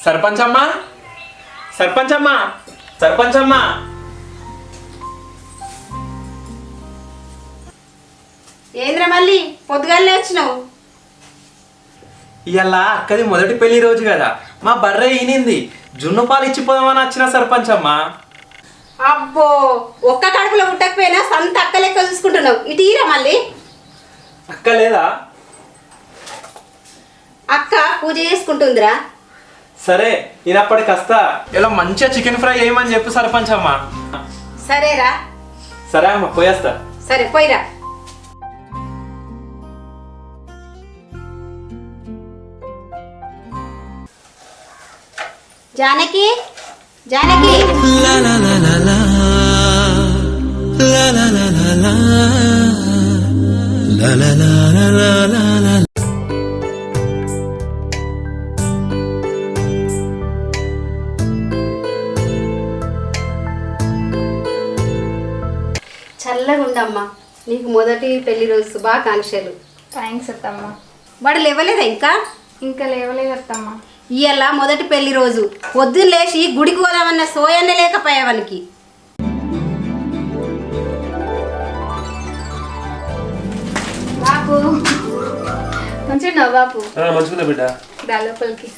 సర్పంచమ్మా సర్పంచమ్మా సర్పంచమ్మా ఏంద్ర మళ్ళీ పొద్దుగాలనే వచ్చినావు? ఇవాళ అక్కది మొదటి పెళ్లి రోజు కదా, మా బర్రె ఈనింది, జున్ను పాలు ఇచ్చిపోదామని వచ్చిన సర్పంచమ్మా. అబ్బో, ఒక్క కడుపులో పుట్టకపోయినా సంత అక్క లెక్క చూసుకుంటున్నావు. ఇటు ఈరా మళ్ళీ. అక్క లేదా? అక్క పూజ చేసుకుంటుందిరా. సరే ఇనప్పటికి వస్తా. ఇలా మంచిగా చికెన్ ఫ్రై చేయమని చెప్పు సర్పంచమ్మా. సరేరా. సరే అమ్మ, పోయేస్తా. సరే పోయిరా. Janaki, Janaki, la la la la la la la la la la la la la la la la. చల్లగా ఉండమ్మా. నీకు మొదటి పెళ్లి రోజు శుభాకాంక్షలు. థ్యాంక్స్ అత్తమ్మ. వాడు లేవలేదా ఇంకా? ఇంకా లేవలేదు అత్తమ్మ. ఇవాళ మొదటి పెళ్లి రోజు. పొద్దున్న లేచి గుడికి పోదామన్న సోయన్న లేకపోయావనికి. బాపు మంచిగా బాపు. మంచిగా బిడ్డ. దాలోపలికి.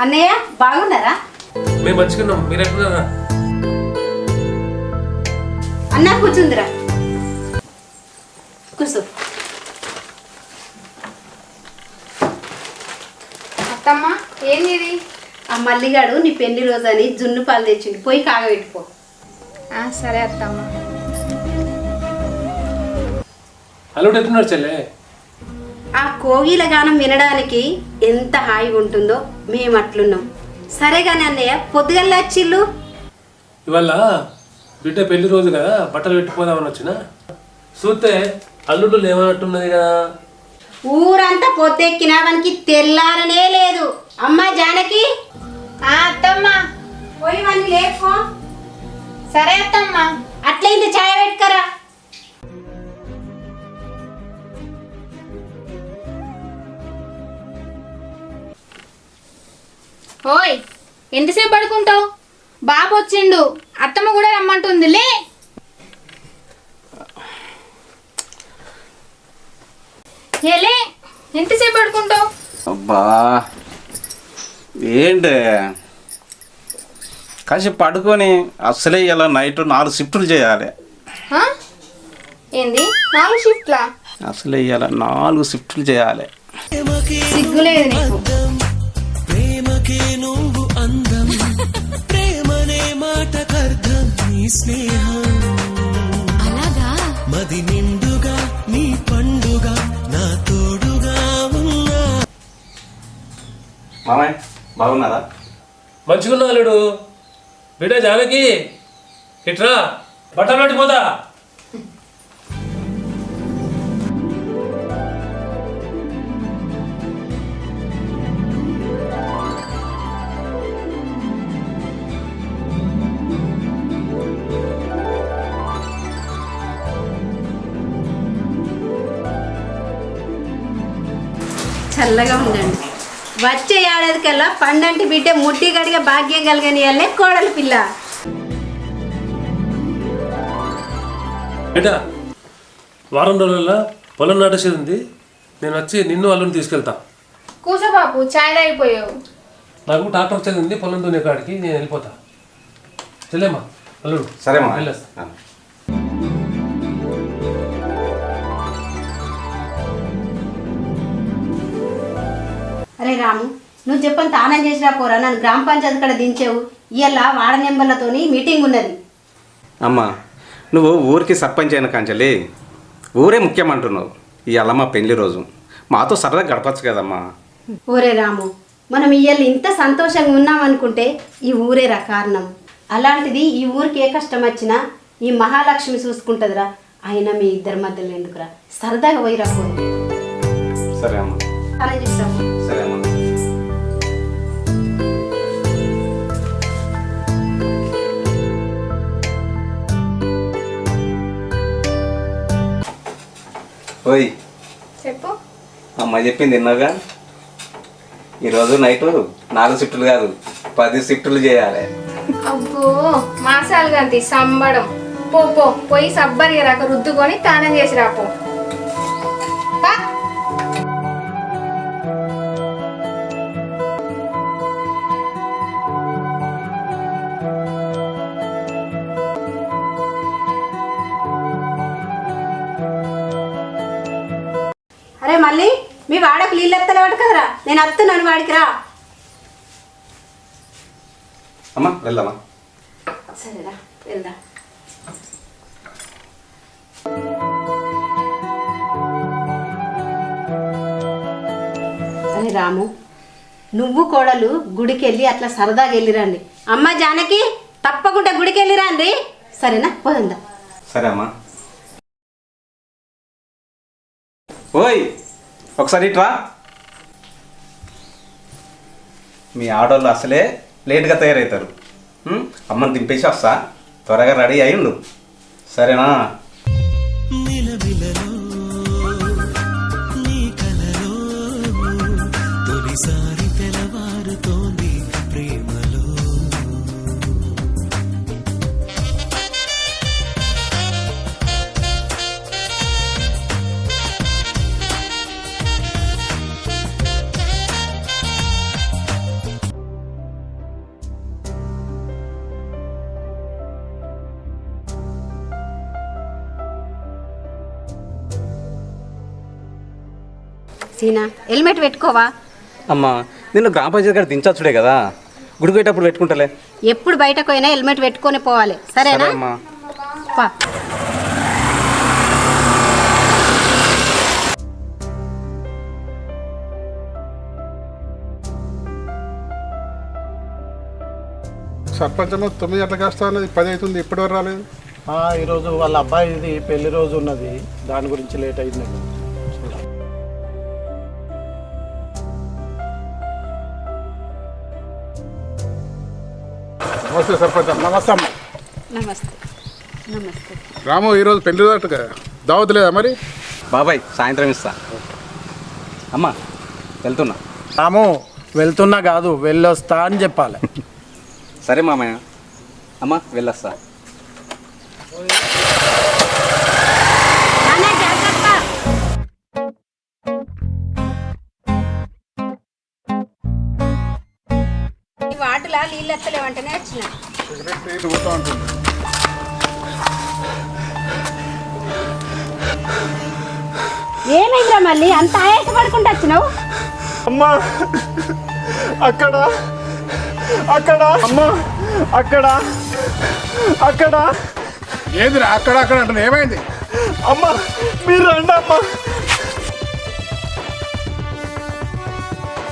అన్నయ్య బాగున్నారా? మేము మంచుకున్నాం, మీరు ఎట్లున్నారా? అన్నా కూర్చుందిరా, కూర్చో. అత్తమ్మ ఏంది ఇది? ఆ మల్లిగాడు నీ పెళ్లి రోజు అని జున్ను పాలు తెచ్చింది, పోయి కాగబెట్టుకో. సరే అత్తమ్మ. అల్లుడు ఎట్లున్నాడు చెల్లె? ఆ కోగిల గానం వినడానికి ఎంత హాయిగా ఉంటుందో మేము అట్లున్నాం. సరే కానీ అన్నయ్య, పొద్దుగల్లా వచ్చిళ్ళు? ఇవాళ బిడ్డ పెళ్లి రోజు కదా, బట్టలు పెట్టిపోదామని వచ్చిన చూస్తే అల్లుడు లేవనట్టున్నది కదా. ఊరంతా పొద్దెక్కినావనికి తెల్లారనే లేదు. అమ్మా జానకి, అత్తమ్మ పోయి వాడిని లేపో. సరే అత్తమ్మ. అట్లయింది, ఛాయ్ పెట్టుకరా. ఓయ్ ఎంతసేపు పడుకుంటావు? బాబు వచ్చిండు, అత్తమ్మ కూడా రమ్మంటుంది. లే లే, ఎంతసేపు పడుకుంటావు? అబ్బా ఏంటి కాసేపు పడుకొని అసలే ఇలా నైట్ 4 షిఫ్టులు చేయాలి. ఏంది 4 షిఫ్ట్లా? అసలే ఇలా 4 షిఫ్టులు చేయాలి. సిగ్గులేదు నీకు. ప్రేమకే నువ్వు అందం, ప్రేమనే మాటకర్థం, నీ స్నేహం అలాగా మది నిండుగా నీ పండుగ నా తోడుగా ఉన్నా. మామయ్య బాగున్నారా? మంచిగున్నా అల్లుడు. బిడ్డ జానకి ఇట్రా, బట్టలు పెట్టిపోతా. చల్లగా ఉండండి. వచ్చే ఏడాదికల్లా పండంటి బిడ్డ ముట్టి గడిగా భాగ్యం కలగనియాలే కోడలి పిల్ల. బిడ్డ వారం రోజుల్లో పొలం నాటేసేది ఉంది, నేను వచ్చి నిన్ను అల్లుని తీసుకెళ్తా. కూసో బాపు, చాయ్ తాగిపోయావు. నాకు ట్రాక్టర్ వచ్చేది ఉంది, పొలం దున్నే కాడికి నేను వెళ్ళిపోతా. చెల్లేమ్మా అల్లుడు. సరే మా వెళ్ళేస్తా. అరే రాము, నువ్వు చెప్పని తానం చేసినా పోరా, నన్ను గ్రామ పంచాయతీ కడ దించావు. ఇవాళ వార్డ నెంబర్లతోని మీటింగ్ ఉన్నది. అమ్మా నువ్వు ఊరికి సర్పంచ్ అయిన కాంచలి ఊరే ముఖ్యమంటున్నావు. ఇవాళ మా పెళ్లి రోజు, మాతో సరదా గడపచ్చు కదమ్మా. ఓరే రాము, మనం ఇవాళ ఇంత సంతోషంగా ఉన్నాం అనుకుంటే ఈ ఊరేరా కారణం. అలాంటిది ఈ ఊరికి ఏ కష్టం వచ్చినా ఈ మహాలక్ష్మి చూసుకుంటుందిరా. అయినా మీ ఇద్దరి మధ్యలో ఎందుకురా, సరదాగా పోయిరా పోయి. సరే అమ్మా. తానం చేసిరాము. సరే అమ్మా. ఓయ్ చెప్పు. అమ్మ చెప్పింది విన్నావుగా, ఈరోజు నైట్ 4 షిఫ్టులు కాదు 10 షిఫ్టులు చేయాలి. అబ్బో మాసాలు గంతి సంబడం. పో పో పోయి సబ్బరి రాక రుద్దుకొని తానం చేసి రాపో. పా. అరే మళ్ళీ మీ వాడకు నీళ్ళు ఎత్తలేవాడు కదరా, నేను వస్తున్నాను వాడికి రా. అమ్మా వెళ్దామా? సరేరా వెళ్దా. అరే రాము, నువ్వు కోడలు గుడికి వెళ్ళి అట్లా సరదాగా వెళ్ళిరండి. అమ్మ జానకి తప్పకుండా గుడికి వెళ్ళిరండి, సరేనా? పోదా. సరే అమ్మా. ఓయ్ ఒకసారి ఇట్రా. మీ ఆడవాళ్ళు అసలే లేట్గా తయారవుతారు. అమ్మని దింపేసి వస్తా, త్వరగా రెడీ అయ్యిండు, సరేనా? నిలవిలలో నీ కలలో తొలిసారి తెలవారుతోంది ప్రేమలో. సీనా హెల్మెట్ పెట్టుకోవా? అమ్మా నిన్ను గ్రామ పంచాయతీ గారు దించచ్చుడే కదా, గుడికి పోయేటప్పుడు పెట్టుకుంటలే. ఎప్పుడు బయటకు పోయినా హెల్మెట్ పెట్టుకొని పోవాలి, సరేనా? సరే అమ్మా. పా. సర్పంచ్ 9 గంటలకు వస్తా అన్నది 10 అవుతుంది, ఇప్పటివరకు రాలేదు. ఈరోజు వాళ్ళ అబ్బాయిది పెళ్లి రోజు ఉన్నది, దాని గురించి లేట్ అయింది. నమస్తే సర్పంచ్. నమస్తే అమ్మ. నమస్తే. నమస్తే. రాము ఈరోజు పెళ్లి రోజుగా దావత్ లేదా మరి? బాబాయ్ సాయంత్రం ఇస్తా. అమ్మా వెళ్తున్నా. రాము వెళ్తున్నా కాదు, వెళ్ళొస్తా అని చెప్పాలి. సరే మామయ్య. అమ్మా వెళ్ళొస్తా. నాన్న జాగ్రత్త. ఈ వాటిలా నీళ్ళు ఎత్తలేవంటేనే వచ్చిన. పోతా ఉంటుంది. ఏమైందిరా మళ్ళీ అంత ఆయాసపడుకుంటూ వచ్చినావు? అమ్మా అక్కడ అక్కడ అమ్మా అక్కడ అక్కడ ఏందిరా అక్కడ అక్కడ అంటున్నా, ఏమైంది? అమ్మా మీరు రండి అమ్మా.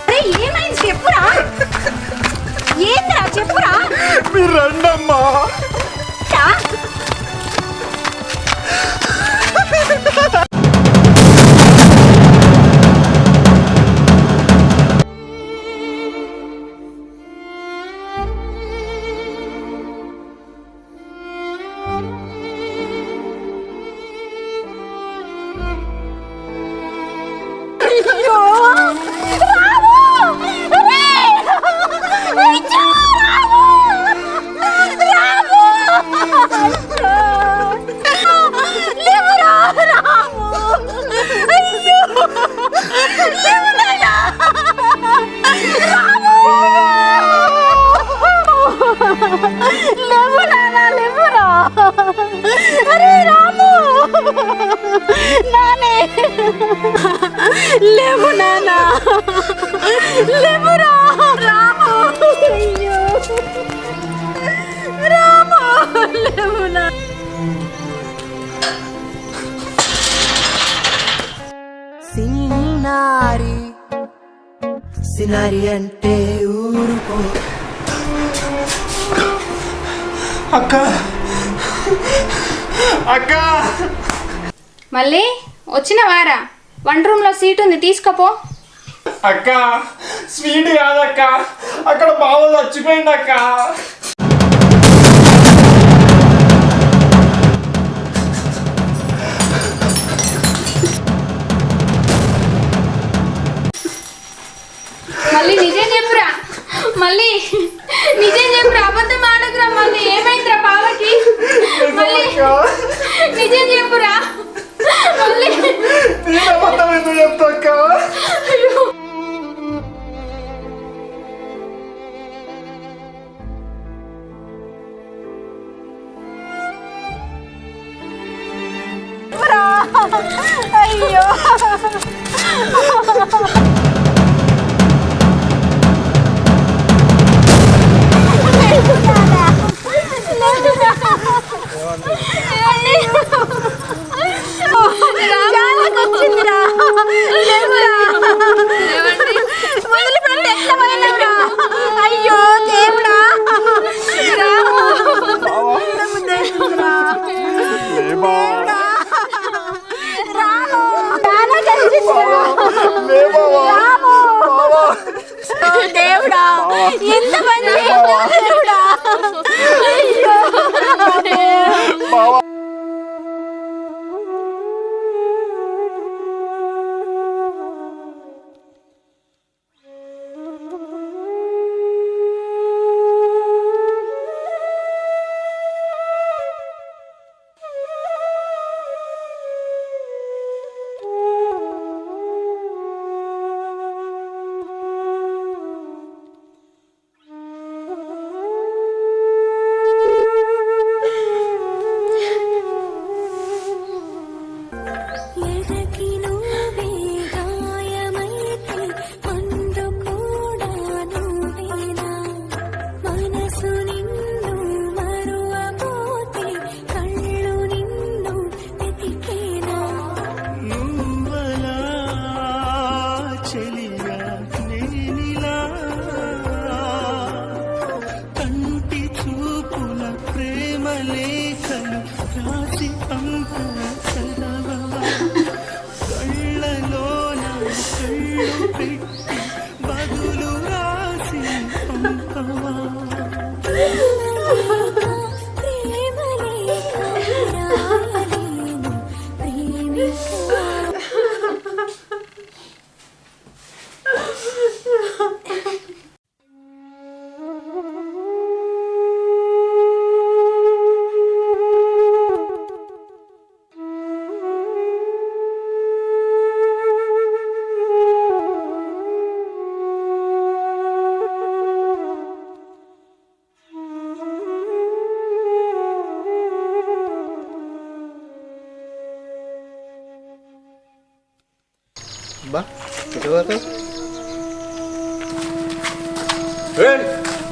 అరే ఏమైంది చెప్పురా, ఏందిరా చెప్పురా. మీరు రండి అమ్మా. లేవు నానా, లేవురా రాము. అయ్యో రాము, లేవునా. సినారి సినారి అంటే ఊరుకో. అక్క అక్క మళ్ళీ వచ్చిన వారా, వంట రూమ్లో సీట్ ఉంది తీసుకోపో. అక్క స్వీట్ కాదక్క, అక్కడ బావ చచ్చిపోయింది అక్క. మళ్ళీ మళ్ళీ నిజం చెప్పురా, అబద్ధం ఆడకురా. మళ్ళీ ఏమైందిరా పాపకి? మళ్ళీ నిజం చెప్పురా. మళ్ళీ అయ్యో. అయ్యో అయ్యో దేవుడా దేవుడా ఎంతమంది దేవుడా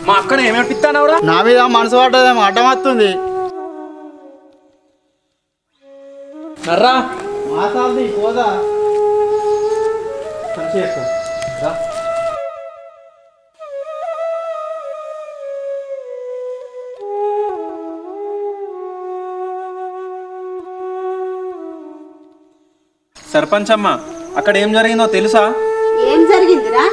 మా అక్కను ఏమేమిస్తానవరా? నా మీద మనసు పడ్డదేమో అడ్డం వస్తుంది. నర్రా మాసాల్ది పోదా. సర్పంచ్ అమ్మ, అక్కడ ఏం జరిగిందో తెలుసా? ఏం జరిగిందిరా?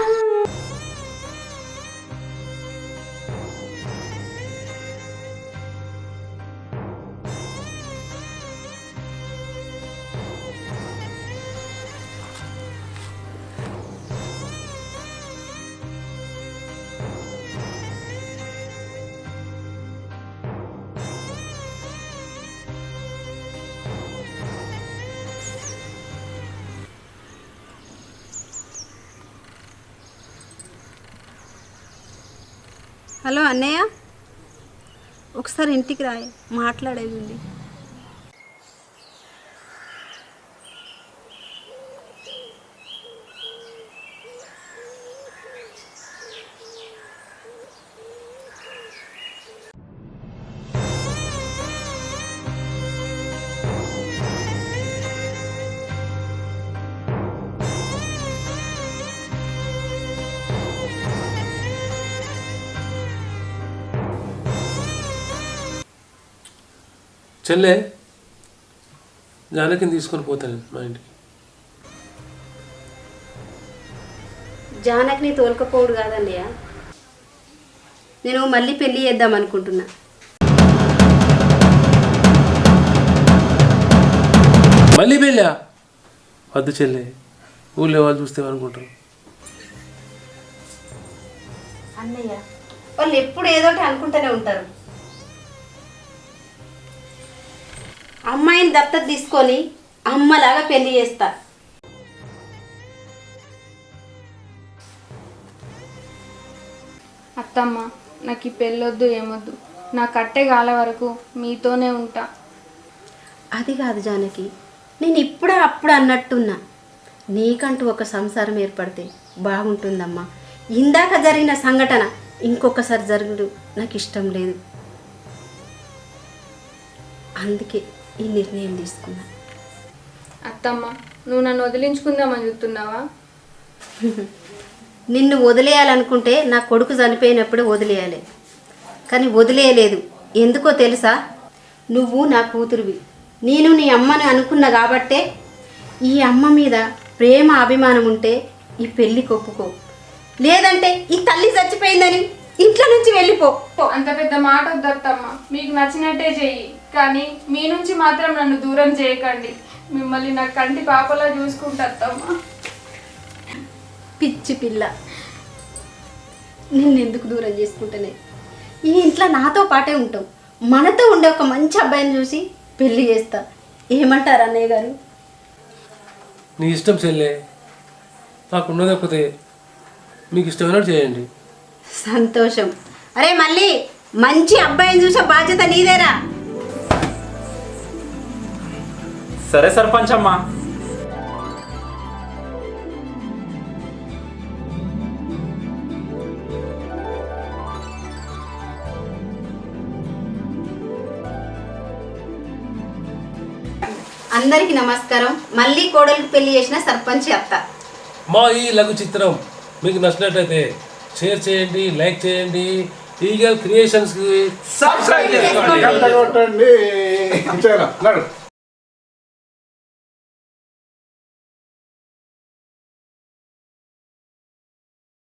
హలో అన్నయ్య, ఒకసారి ఇంటికి రాయి, మాట్లాడేది ఉంది. చెల్లె, జానకిని తీసుకొని పోతాను మా ఇంటికి. జానకిని తోలుకపోవడు కాదండియా, నేను మళ్ళీ పెళ్లి చేద్దాం అనుకుంటున్నా. మళ్ళీ పెళ్ళా? వద్దు చెల్లె, ఊళ్ళో వాళ్ళు చూస్తే అనుకుంటారు. అన్నయ్య వాళ్ళు ఎప్పుడు ఏదోటి అనుకుంటూనే ఉంటారు. అమ్మాయిని దత్తత తీసుకొని అమ్మలాగా పెళ్లి చేస్తా. అత్తమ్మ నాకు ఈ పెళ్ళొద్దు ఏమొద్దు, నా కట్టె గాల వరకు మీతోనే ఉంటా. అది కాదు జానకి, నేను ఇప్పుడే అప్పుడు అన్నట్టున్నా. నీకంటూ ఒక సంసారం ఏర్పడితే బాగుంటుందమ్మా. ఇందాక జరిగిన సంఘటన ఇంకొకసారి జరుగుడు నాకు ఇష్టం లేదు. అందుకే ఈ నిర్ణయం తీసుకున్నా. అత్తమ్మ నువ్వు నన్ను వదిలించుకుందామని చెప్తున్నావా? నిన్ను వదిలేయాలనుకుంటే నా కొడుకు చనిపోయినప్పుడు వదిలేయాలి, కానీ వదిలేయలేదు. ఎందుకో తెలుసా? నువ్వు నా కూతురువి, నేను నీ అమ్మని అనుకున్నా కాబట్టే. ఈ అమ్మ మీద ప్రేమ అభిమానం ఉంటే ఈ పెళ్ళికి ఒప్పుకో, లేదంటే ఈ తల్లి చచ్చిపోయిందని ఇంట్లో నుంచి వెళ్ళిపో. అంత పెద్ద మాట వద్దత్తమ్మ, మీకు నచ్చినట్టే చెయ్యి, కానీ మీ నుంచి మాత్రం నన్ను దూరం చేయకండి. మిమ్మల్ని నా కంటి పాపలా చూసుకుంటా అత్తమ్మ. పిచ్చి పిల్ల, నిన్నెందుకు దూరం చేసుకుంటానే? ఈ ఇంట్లో నాతో పాటే ఉంటావు. మనతో ఉండే ఒక మంచి అబ్బాయిని చూసి పెళ్లి చేస్తా. ఏమంటారు అన్నయ్య గారు? నీ ఇష్టం చెల్లే, నాకున్నది ఒకతే, మీకు ఇష్టమైనట్టు చేయండి. సంతోషం. అరే మళ్ళీ మంచి అబ్బాయిని చూసే బాధ్యత నీదేరా. సరే సర్పంచ్ అమ్మా. అందరికి నమస్కారం. మళ్ళీ కోడలికి పెళ్లి చేసిన సర్పంచ్ అత్త. మా ఈ లఘు చిత్రం మీకు నచ్చినట్లయితే షేర్ చేయండి, లైక్ చేయండి. ఈగల్ క్రియేషన్స్కి సబ్స్క్రైబ్ చేసుకోండి. కొట్టండి. అంతేనా? నడు.